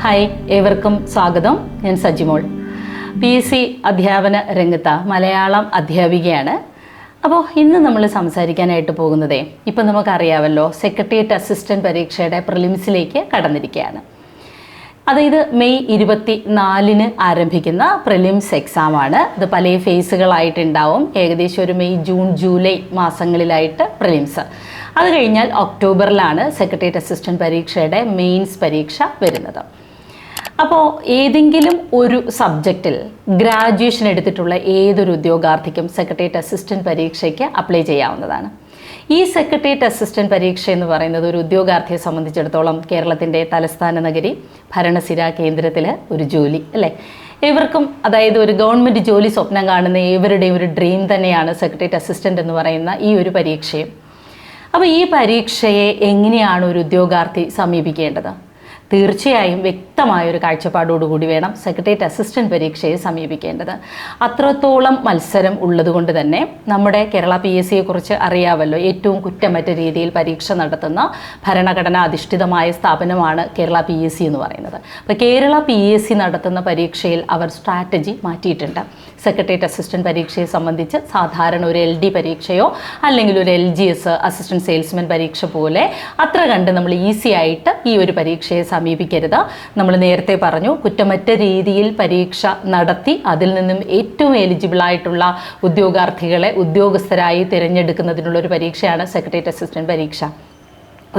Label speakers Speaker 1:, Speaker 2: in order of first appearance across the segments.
Speaker 1: Hi, ഏവർക്കും സ്വാഗതം. ഞാൻ സജിമോൾ. PSC അധ്യാപന രംഗത്ത് മലയാളം അധ്യാപികയാണ്. അപ്പോൾ ഇന്ന് നമ്മൾ സംസാരിക്കാനായിട്ട് പോകുന്നത്, ഇപ്പം നമുക്കറിയാമല്ലോ, സെക്രട്ടേറിയറ്റ് അസിസ്റ്റൻറ്റ് പരീക്ഷയുടെ പ്രിലിംസിലേക്ക് കടന്നിരിക്കുകയാണ്. അതായത് മെയ് 24 ആരംഭിക്കുന്ന പ്രിലിംസ് എക്സാമാണ്. ഇത് പല ഫേസുകളായിട്ടുണ്ടാവും. ഏകദേശം ഒരു മെയ്, ജൂൺ, ജൂലൈ മാസങ്ങളിലായിട്ട് പ്രിലിംസ്. അത് കഴിഞ്ഞാൽ ഒക്ടോബറിലാണ് സെക്രട്ടേറിയറ്റ് അസിസ്റ്റൻറ്റ് പരീക്ഷയുടെ മെയിൻസ് പരീക്ഷ വരുന്നത്. അപ്പോൾ ഏതെങ്കിലും ഒരു സബ്ജക്റ്റിൽ ഗ്രാജുവേഷൻ എടുത്തിട്ടുള്ള ഏതൊരു ഉദ്യോഗാർത്ഥിക്കും സെക്രട്ടേറിയറ്റ് അസിസ്റ്റൻറ്റ് പരീക്ഷയ്ക്ക് അപ്ലൈ ചെയ്യാവുന്നതാണ്. ഈ സെക്രട്ടേറിയറ്റ് അസിസ്റ്റൻറ്റ് പരീക്ഷ എന്ന് പറയുന്നത് ഒരു ഉദ്യോഗാർത്ഥിയെ സംബന്ധിച്ചിടത്തോളം കേരളത്തിൻ്റെ തലസ്ഥാന നഗരി, ഭരണസിരാ കേന്ദ്രത്തിൽ ഒരു ജോലി, അല്ലേ? ഇവർക്കും, അതായത് ഒരു ഗവൺമെൻറ് ജോലി സ്വപ്നം കാണുന്ന ഏവരുടെയും ഒരു ഡ്രീം തന്നെയാണ് സെക്രട്ടേറിയറ്റ് അസിസ്റ്റൻ്റ് എന്ന് പറയുന്ന ഈ ഒരു പരീക്ഷയും. അപ്പോൾ ഈ പരീക്ഷയെ എങ്ങനെയാണ് ഒരു ഉദ്യോഗാർത്ഥി സമീപിക്കേണ്ടത്? തീർച്ചയായും വ്യക്തമായൊരു കാഴ്ചപ്പാടോടുകൂടി വേണം സെക്രട്ടേറിയറ്റ് അസിസ്റ്റൻറ്റ് പരീക്ഷയെ സമീപിക്കേണ്ടത്. അത്രത്തോളം മത്സരം ഉള്ളതുകൊണ്ട് തന്നെ നമ്മുടെ കേരള PSCയെക്കുറിച്ച് അറിയാമല്ലോ. ഏറ്റവും കുറ്റമറ്റ രീതിയിൽ പരീക്ഷ നടത്തുന്ന ഭരണഘടനാ അധിഷ്ഠിതമായ സ്ഥാപനമാണ് കേരള PSC എന്ന് പറയുന്നത്. അപ്പോൾ കേരള PSC നടത്തുന്ന പരീക്ഷയിൽ അവർ സ്ട്രാറ്റജി മാറ്റിയിട്ടുണ്ട്. സെക്രട്ടേറിയറ്റ് അസിസ്റ്റൻറ്റ് പരീക്ഷയെ സംബന്ധിച്ച് സാധാരണ ഒരു LD പരീക്ഷയോ അല്ലെങ്കിൽ ഒരു LGS അസിസ്റ്റൻറ്റ് സെയിൽസ്മാൻ പരീക്ഷ പോലെ അത്ര കണ്ട് നമ്മൾ ഈസി ആയിട്ട് ഈ ഒരു പരീക്ഷയെ സമീപിക്കരുത്. നമ്മൾ നേരത്തെ പറഞ്ഞു, കുറ്റമറ്റ രീതിയിൽ പരീക്ഷ നടത്തി അതിൽ നിന്നും ഏറ്റവും എലിജിബിളായിട്ടുള്ള ഉദ്യോഗാർത്ഥികളെ ഉദ്യോഗസ്ഥരായി തിരഞ്ഞെടുക്കുന്നതിനുള്ളൊരു പരീക്ഷയാണ് സെക്രട്ടേറിയറ്റ് അസിസ്റ്റൻറ്റ് പരീക്ഷ.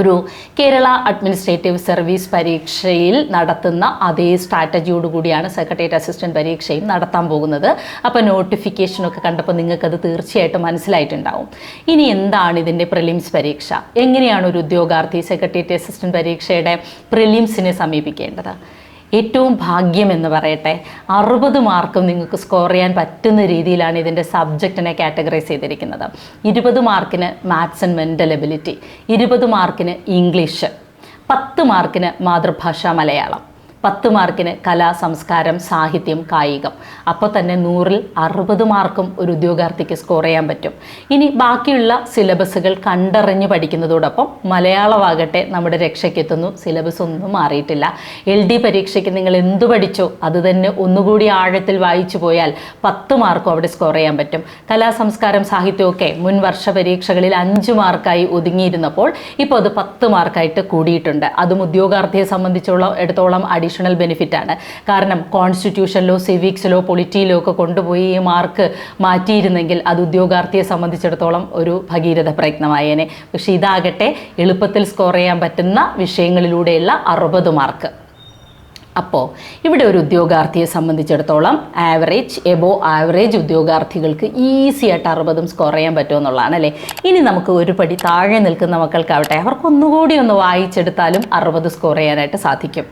Speaker 1: ഒരു കേരള അഡ്മിനിസ്ട്രേറ്റീവ് സർവീസ് പരീക്ഷയിൽ നടത്തുന്ന അതേ സ്ട്രാറ്റജിയോടുകൂടിയാണ് സെക്രട്ടേറിയറ്റ് അസിസ്റ്റൻറ്റ് പരീക്ഷയും നടത്താൻ പോകുന്നത്. അപ്പോൾ നോട്ടിഫിക്കേഷനൊക്കെ കണ്ടപ്പോൾ നിങ്ങൾക്കത് തീർച്ചയായിട്ടും മനസ്സിലായിട്ടുണ്ടാവും. ഇനി എന്താണ് ഇതിൻ്റെ പ്രിലിംസ് പരീക്ഷ? എങ്ങനെയാണ് ഒരു ഉദ്യോഗാർത്ഥി സെക്രട്ടേറിയറ്റ് അസിസ്റ്റൻറ്റ് പരീക്ഷയുടെ പ്രിലിംസിനെ സമീപിക്കേണ്ടത്? ഏറ്റവും ഭാഗ്യം എന്ന് പറയട്ടെ, 60 മാർക്കും നിങ്ങൾക്ക് സ്കോർ ചെയ്യാൻ പറ്റുന്ന രീതിയിലാണ് ഇതിൻ്റെ സബ്ജക്റ്റിനെ കാറ്റഗറൈസ് ചെയ്തിരിക്കുന്നത്. 20 മാർക്കിന് മാത്സ് ആൻഡ് മെൻ്റൽ എബിലിറ്റി, 20 മാർക്കിന് ഇംഗ്ലീഷ്, 10 മാർക്കിന് മാതൃഭാഷ മലയാളം, 10 മാർക്കിന് കലാ, സംസ്കാരം, സാഹിത്യം, കായികം. അപ്പോൾ തന്നെ 100-ൽ 60 മാർക്കും ഒരു ഉദ്യോഗാർത്ഥിക്ക് സ്കോർ ചെയ്യാൻ പറ്റും. ഇനി ബാക്കിയുള്ള സിലബസുകൾ കണ്ടറിഞ്ഞ് പഠിക്കുന്നതോടൊപ്പം മലയാളമാകട്ടെ നമ്മുടെ രക്ഷയ്ക്കെത്തുന്നു. സിലബസ് ഒന്നും മാറിയിട്ടില്ല. LD പരീക്ഷയ്ക്ക് നിങ്ങൾ എന്തു പഠിച്ചോ അത് തന്നെ ഒന്നുകൂടി ആഴത്തിൽ വായിച്ചു പോയാൽ 10 മാർക്കും അവിടെ സ്കോർ ചെയ്യാൻ പറ്റും. കലാ, സംസ്കാരം, സാഹിത്യമൊക്കെ മുൻ വർഷ പരീക്ഷകളിൽ 5 മാർക്കായി ഒതുങ്ങിയിരുന്നപ്പോൾ ഇപ്പോൾ അത് 10 മാർക്കായിട്ട് കൂടിയിട്ടുണ്ട്. അതും ഉദ്യോഗാർത്ഥിയെ സംബന്ധിച്ചിടത്തോളം അഡീഷണൽ ബെനിഫിറ്റ് ആണ്. കാരണം കോൺസ്റ്റിറ്റ്യൂഷനിലോ സിവിക്സിലോ പൊളിറ്റിയിലോ ഒക്കെ കൊണ്ടുപോയി ഈ മാർക്ക് മാറ്റിയിരുന്നെങ്കിൽ അത് ഉദ്യോഗാർത്ഥിയെ സംബന്ധിച്ചിടത്തോളം ഒരു ഭഗീരഥ പ്രയത്നമായേനെ. പക്ഷേ ഇതാകട്ടെ എളുപ്പത്തിൽ സ്കോർ ചെയ്യാൻ പറ്റുന്ന വിഷയങ്ങളിലൂടെയുള്ള 60 മാർക്ക്. അപ്പോൾ ഇവിടെ ഒരു ഉദ്യോഗാർത്ഥിയെ സംബന്ധിച്ചിടത്തോളം ആവറേജ്, എബോവ് ആവറേജ് ഉദ്യോഗാർത്ഥികൾക്ക് ഈസി ആയിട്ട് 60 സ്കോർ ചെയ്യാൻ പറ്റുമെന്നുള്ളതാണ്, അല്ലേ? ഇനി നമുക്ക് ഒരു പടി താഴെ നിൽക്കുന്ന മക്കൾക്കാവട്ടെ, അവർക്കൊന്നുകൂടി ഒന്ന് വായിച്ചെടുത്താലും 60 സ്കോർ ചെയ്യാനായിട്ട് സാധിക്കും.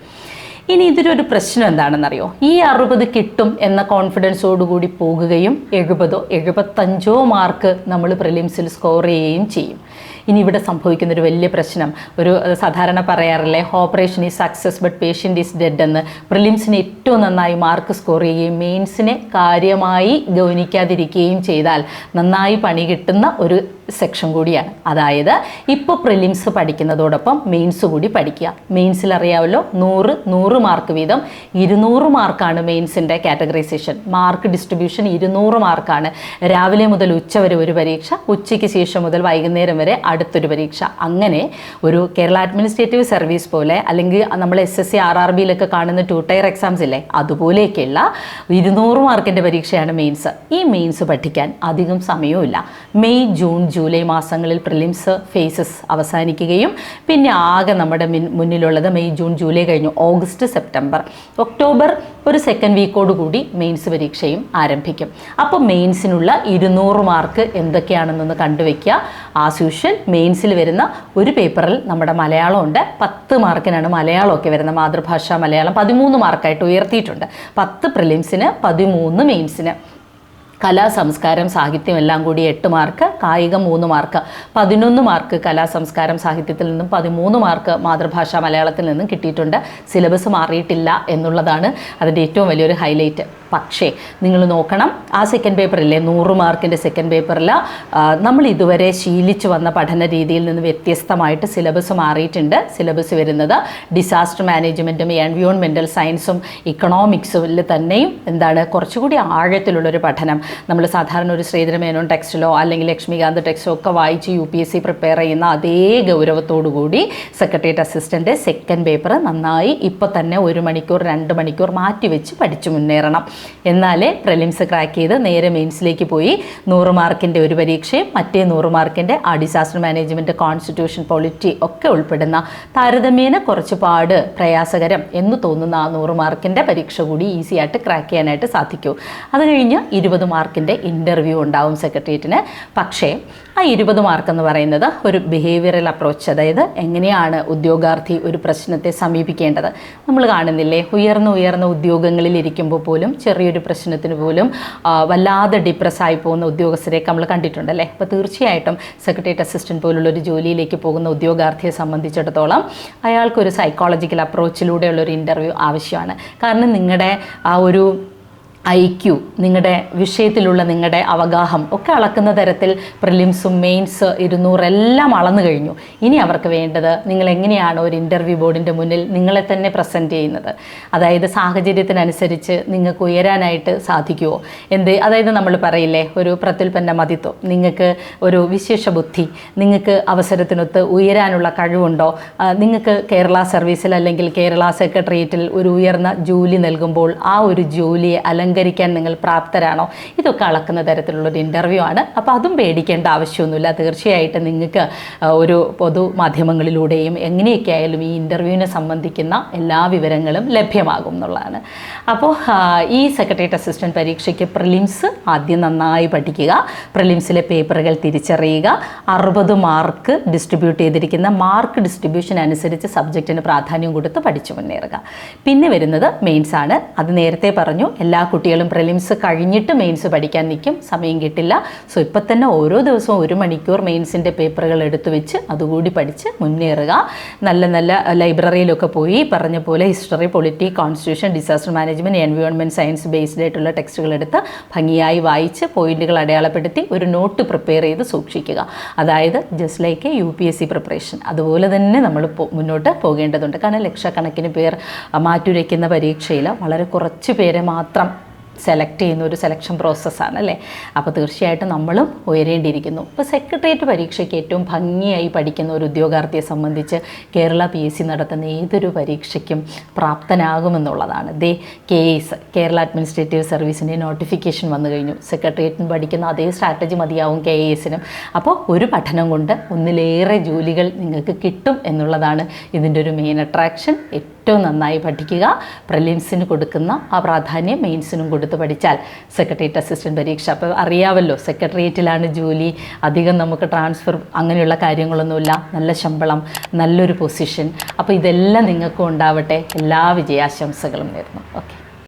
Speaker 1: ഇനി ഇതിലൊരു പ്രശ്നം എന്താണെന്നറിയോ? ഈ 60 കിട്ടും എന്ന കോൺഫിഡൻസോടുകൂടി പോകുകയും 70-ഓ 75-ഓ മാർക്ക് നമ്മൾ പ്രിലിംസിൽ സ്കോർ ചെയ്യുകയും ചെയ്യും. ഇനി ഇവിടെ സംഭവിക്കുന്നൊരു വലിയ പ്രശ്നം, ഒരു സാധാരണ പറയാറില്ലേ, operation is success but patient is dead എന്ന്. പ്രിലിംസിന് ഏറ്റവും നന്നായി മാർക്ക് സ്കോർ ചെയ്യുകയും മെയിൻസിനെ കാര്യമായി ഗൗനിക്കാതിരിക്കുകയും ചെയ്താൽ നന്നായി പണി കിട്ടുന്ന ഒരു സെക്ഷൻ കൂടിയാണ്. അതായത് ഇപ്പോൾ പ്രിലിംസ് പഠിക്കുന്നതോടൊപ്പം മെയിൻസ് കൂടി പഠിക്കുക. മെയിൻസിൽ അറിയാമല്ലോ, 100 മാർക്ക് വീതം 200 മാർക്കാണ് മെയിൻസിൻ്റെ കാറ്റഗറൈസേഷൻ. മാർക്ക് ഡിസ്ട്രിബ്യൂഷൻ 200 മാർക്കാണ്. രാവിലെ മുതൽ ഉച്ച വരെ ഒരു പരീക്ഷ, ഉച്ചയ്ക്ക് ശേഷം മുതൽ വൈകുന്നേരം വരെ അടുത്തൊരു പരീക്ഷ. അങ്ങനെ ഒരു കേരള അഡ്മിനിസ്ട്രേറ്റീവ് സർവീസ് പോലെ, അല്ലെങ്കിൽ നമ്മൾ SSC RRBയിലൊക്കെ കാണുന്ന 2 ടയർ എക്സാംസ് ഇല്ലേ, അതുപോലെയൊക്കെയുള്ള 200 മാർക്കിൻ്റെ പരീക്ഷയാണ് മെയിൻസ്. ഈ മെയിൻസ് പഠിക്കാൻ അധികം സമയവുമില്ല. മെയ്, ജൂൺ, ജൂലൈ മാസങ്ങളിൽ പ്രിലിംസ് ഫേസസ് അവസാനിക്കുകയും പിന്നെ ആകെ നമ്മുടെ മുന്നിലുള്ളത് മെയ്, ജൂൺ, ജൂലൈ കഴിഞ്ഞു ഓഗസ്റ്റ്, സെപ്റ്റംബർ, ഒക്ടോബർ ഒരു സെക്കൻഡ് വീക്കോടുകൂടി മെയിൻസ് പരീക്ഷയും ആരംഭിക്കും. അപ്പോൾ മെയിൻസിനുള്ള 200 മാർക്ക് എന്തൊക്കെയാണെന്നൊന്ന് കണ്ടുവയ്ക്കുക. ആസ് യൂഷ്വൽ മെയിൻസിൽ വരുന്ന ഒരു പേപ്പറിൽ നമ്മുടെ മലയാളമുണ്ട്. 10 മാർക്കിനാണ് മലയാളമൊക്കെ വരുന്നത്. മാതൃഭാഷ മലയാളം 13 മാർക്കായിട്ട് ഉയർത്തിയിട്ടുണ്ട്. 10 പ്രിലിംസിന്, 13 മെയിൻസിന്. കലാ, സംസ്കാരം, സാഹിത്യം എല്ലാം കൂടി 8 മാർക്ക്, കായികം 3 മാർക്ക്, 11 മാർക്ക് കലാ, സംസ്കാരം, സാഹിത്യത്തിൽ നിന്നും 13 മാർക്ക് മാതൃഭാഷ മലയാളത്തിൽ നിന്നും കിട്ടിയിട്ടുണ്ട്. സിലബസ് മാറിയിട്ടില്ല എന്നുള്ളതാണ് അതിൻ്റെ ഏറ്റവും വലിയൊരു ഹൈലൈറ്റ്. പക്ഷേ നിങ്ങൾ നോക്കണം, ആ സെക്കൻഡ് പേപ്പറില്ലേ 100 മാർക്കിൻ്റെ സെക്കൻഡ് പേപ്പറിൽ നമ്മൾ ഇതുവരെ ശീലിച്ചു വന്ന പഠന രീതിയിൽ നിന്ന് വ്യത്യസ്തമായിട്ട് സിലബസ് മാറിയിട്ടുണ്ട്. സിലബസ് വരുന്നത് ഡിസാസ്റ്റർ മാനേജ്മെൻറ്റും എൻവയോൺമെൻറ്റൽ സയൻസും ഇക്കണോമിക്സിൽ തന്നെയും എന്താണ് കുറച്ചുകൂടി ആഴത്തിലുള്ളൊരു പഠനം. നമ്മൾ സാധാരണ ഒരു ശ്രീധരമേനോൻ ടെക്സ്റ്റിലോ അല്ലെങ്കിൽ ലക്ഷ്മികാന്ത് ടെക്സ്റ്റോ ഒക്കെ വായിച്ച് UPSC പ്രിപ്പയർ ചെയ്യുന്ന അതേ ഗൗരവത്തോടു കൂടി സെക്രട്ടേറിയറ്റ് അസിസ്റ്റൻ്റ് സെക്കൻഡ് പേപ്പർ നന്നായി ഇപ്പോൾ തന്നെ 1 മണിക്കൂർ 2 മണിക്കൂർ മാറ്റി വെച്ച് പഠിച്ചു മുന്നേറണം. എന്നാലേ പ്രിലിംസ് ക്രാക്ക് ചെയ്ത് നേരെ മെയിൻസിലേക്ക് പോയി 100 മാർക്കിൻ്റെ ഒരു പരീക്ഷയും മറ്റേ 100 മാർക്കിൻ്റെ ആ ഡിസാസ്റ്റർ മാനേജ്മെൻറ്റ്, കോൺസ്റ്റിറ്റ്യൂഷൻ, പൊളിറ്റി ഒക്കെ ഉൾപ്പെടുന്ന താരതമ്യേന കുറച്ച് പാട് പ്രയാസകരം എന്ന് തോന്നുന്ന ആ 100 മാർക്കിൻ്റെ പരീക്ഷ കൂടി ഈസി ആയിട്ട് ക്രാക്ക് ചെയ്യാനായിട്ട് സാധിക്കൂ. അത് കഴിഞ്ഞ് 20 മാർക്കിൻ്റെ ഇൻ്റർവ്യൂ ഉണ്ടാവും സെക്രട്ടേറിയറ്റിന്. പക്ഷേ ആ 20 മാർക്ക് എന്ന് പറയുന്നത് ഒരു ബിഹേവിയറൽ അപ്രോച്ച്, അതായത് എങ്ങനെയാണ് ഉദ്യോഗാർത്ഥി ഒരു പ്രശ്നത്തെ സമീപിക്കേണ്ടത്. നമ്മൾ കാണുന്നില്ലേ, ഉയർന്ന ഉദ്യോഗങ്ങളിൽ ഇരിക്കുമ്പോൾ പോലും ചെറിയൊരു പ്രശ്നത്തിന് പോലും വല്ലാതെ ഡിപ്രസ്സായി പോകുന്ന ഉദ്യോഗസ്ഥരെയൊക്കെ നമ്മൾ കണ്ടിട്ടുണ്ടല്ലേ. അപ്പോൾ തീർച്ചയായിട്ടും സെക്രട്ടേറിയറ്റ് അസിസ്റ്റൻറ്റ് പോലുള്ളൊരു ജോലിയിലേക്ക് പോകുന്ന ഉദ്യോഗാർത്ഥിയെ സംബന്ധിച്ചിടത്തോളം അയാൾക്കൊരു സൈക്കോളജിക്കൽ അപ്രോച്ചിലൂടെയുള്ളൊരു ഇൻ്റർവ്യൂ ആവശ്യമാണ്. കാരണം നിങ്ങളുടെ ആ ഒരു IQ, നിങ്ങളുടെ വിഷയത്തിലുള്ള നിങ്ങളുടെ അവഗാഹം ഒക്കെ അളക്കുന്ന തരത്തിൽ പ്രിലിംസും മെയിൻസ് 200 എല്ലാം അളന്നു കഴിഞ്ഞു. ഇനി അവർക്ക് വേണ്ടത് നിങ്ങൾ എങ്ങനെയാണ് ഒരു ഇൻ്റർവ്യൂ ബോർഡിൻ്റെ മുന്നിൽ നിങ്ങളെ തന്നെ പ്രസൻറ്റ് ചെയ്യുന്നത്. അതായത് സാഹചര്യത്തിനനുസരിച്ച് നിങ്ങൾക്ക് ഉയരാനായിട്ട് സാധിക്കുമോ, അതായത് നമ്മൾ പറയില്ലേ ഒരു പ്രത്യുൽപ്പന്ന മതിത്വം, നിങ്ങൾക്ക് ഒരു വിശേഷ ബുദ്ധി, നിങ്ങൾക്ക് അവസരത്തിനൊത്ത് ഉയരാനുള്ള കഴിവുണ്ടോ, നിങ്ങൾക്ക് കേരള സർവീസിൽ അല്ലെങ്കിൽ കേരള സെക്രട്ടേറിയറ്റിൽ ഒരു ഉയർന്ന ജോലി നൽകുമ്പോൾ ആ ഒരു ജോലിയെ അലങ്കരിക്കാൻ നിങ്ങൾ പ്രാപ്തരാണോ, ഇതൊക്കെ അളക്കുന്ന തരത്തിലുള്ളൊരു ഇൻ്റർവ്യൂ ആണ്. അപ്പോൾ അതും പേടിക്കേണ്ട ആവശ്യമൊന്നുമില്ല. തീർച്ചയായിട്ടും നിങ്ങൾക്ക് ഒരു പൊതുമാധ്യമങ്ങളിലൂടെയും എങ്ങനെയൊക്കെ ആയാലും ഈ ഇൻ്റർവ്യൂവിനെ സംബന്ധിക്കുന്ന എല്ലാ വിവരങ്ങളും ലഭ്യമാകും എന്നുള്ളതാണ്. അപ്പോൾ ഈ സെക്രട്ടേറിയറ്റ് അസിസ്റ്റൻറ്റ് പരീക്ഷയ്ക്ക് പ്രിലിംസ് ആദ്യം നന്നായി പഠിക്കുക, പ്രിലിംസിലെ പേപ്പറുകൾ തിരിച്ചറിയുക, 60 മാർക്ക് ഡിസ്ട്രിബ്യൂട്ട് ചെയ്തിരിക്കുന്ന മാർക്ക് ഡിസ്ട്രിബ്യൂഷൻ അനുസരിച്ച് സബ്ജക്റ്റിന് പ്രാധാന്യം കൊടുത്ത് പഠിച്ചു മുന്നേറുക. പിന്നെ വരുന്നത് മെയിൻസ് ആണ്. അത് നേരത്തെ പറഞ്ഞു, എല്ലാ കുട്ടികളും പ്രിലിംസ് കഴിഞ്ഞിട്ട് മെയിൻസ് പഠിക്കാൻ നിൽക്കും, സമയം കിട്ടില്ല. സോ ഇപ്പം തന്നെ ഓരോ ദിവസവും 1 മണിക്കൂർ മെയിൻസിൻ്റെ പേപ്പറുകൾ എടുത്തു വെച്ച് അതുകൂടി പഠിച്ച് മുന്നേറുക. നല്ല ലൈബ്രറിയിലൊക്കെ പോയി പറഞ്ഞ പോലെ history, polity, constitution, disaster management, environment science based ആയിട്ടുള്ള ടെക്സ്റ്റുകൾ എടുത്ത് ഭംഗിയായി വായിച്ച് പോയിന്റുകൾ അടയാളപ്പെടുത്തി ഒരു നോട്ട് പ്രിപ്പയർ ചെയ്ത് സൂക്ഷിക്കുക. അതായത് ജസ്റ്റ് ലൈക്ക് UPSC പ്രിപ്പറേഷൻ അതുപോലെ തന്നെ നമ്മൾ മുന്നോട്ട് പോകേണ്ടതുണ്ട്. കാരണം ലക്ഷക്കണക്കിന് പേർ മാറ്റുരയ്ക്കുന്ന പരീക്ഷയിൽ വളരെ കുറച്ച് പേരെ മാത്രം സെലക്ട് ചെയ്യുന്ന ഒരു സെലക്ഷൻ പ്രോസസ്സാണ് അല്ലേ. അപ്പോൾ തീർച്ചയായിട്ടും നമ്മളും ഉയരേണ്ടിയിരിക്കുന്നു. ഇപ്പോൾ സെക്രട്ടേറിയറ്റ് പരീക്ഷയ്ക്ക് ഏറ്റവും ഭംഗിയായി പഠിക്കുന്ന ഒരു ഉദ്യോഗാർത്ഥിയെ സംബന്ധിച്ച് കേരള PSC നടത്തുന്ന ഏതൊരു പരീക്ഷയ്ക്കും പ്രാപ്തനാകുമെന്നുള്ളതാണ്. KS കേരള അഡ്മിനിസ്ട്രേറ്റീവ് സർവീസിൻ്റെ നോട്ടിഫിക്കേഷൻ വന്നു കഴിഞ്ഞു. സെക്രട്ടേറിയറ്റിന് പഠിക്കുന്ന അതേ സ്ട്രാറ്റജി മതിയാവും KSനും. അപ്പോൾ ഒരു പഠനം കൊണ്ട് ഒന്നിലേറെ ജോലികൾ നിങ്ങൾക്ക് കിട്ടും എന്നുള്ളതാണ് ഇതിൻ്റെ ഒരു മെയിൻ അട്രാക്ഷൻ. ഏറ്റവും നന്നായി പഠിക്കുക, പ്രിലിംസിന് കൊടുക്കുന്ന ആ പ്രാധാന്യം മെയിൻസിനും കൊടുത്ത് പഠിച്ചാൽ സെക്രട്ടേറിയറ്റ് അസിസ്റ്റൻറ്റ് പരീക്ഷ. അപ്പോൾ അറിയാമല്ലോ, സെക്രട്ടേറിയറ്റിലാണ് ജോലി, അധികം നമുക്ക് ട്രാൻസ്ഫർ അങ്ങനെയുള്ള കാര്യങ്ങളൊന്നുമില്ല, നല്ല ശമ്പളം, നല്ലൊരു പൊസിഷൻ. അപ്പോൾ ഇതെല്ലാം നിങ്ങൾക്കും ഉണ്ടാവട്ടെ. എല്ലാ വിജയാശംസകളും നേരുന്നു. ഓക്കെ.